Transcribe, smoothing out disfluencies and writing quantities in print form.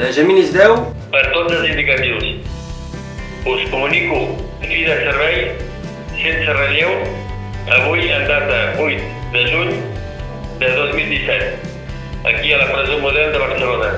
De Geminis 10? Per tots els indicatius. Us comunico fi de servei sense relleu avui en data 8 de juny de 2017, aquí a la presó model de Barcelona.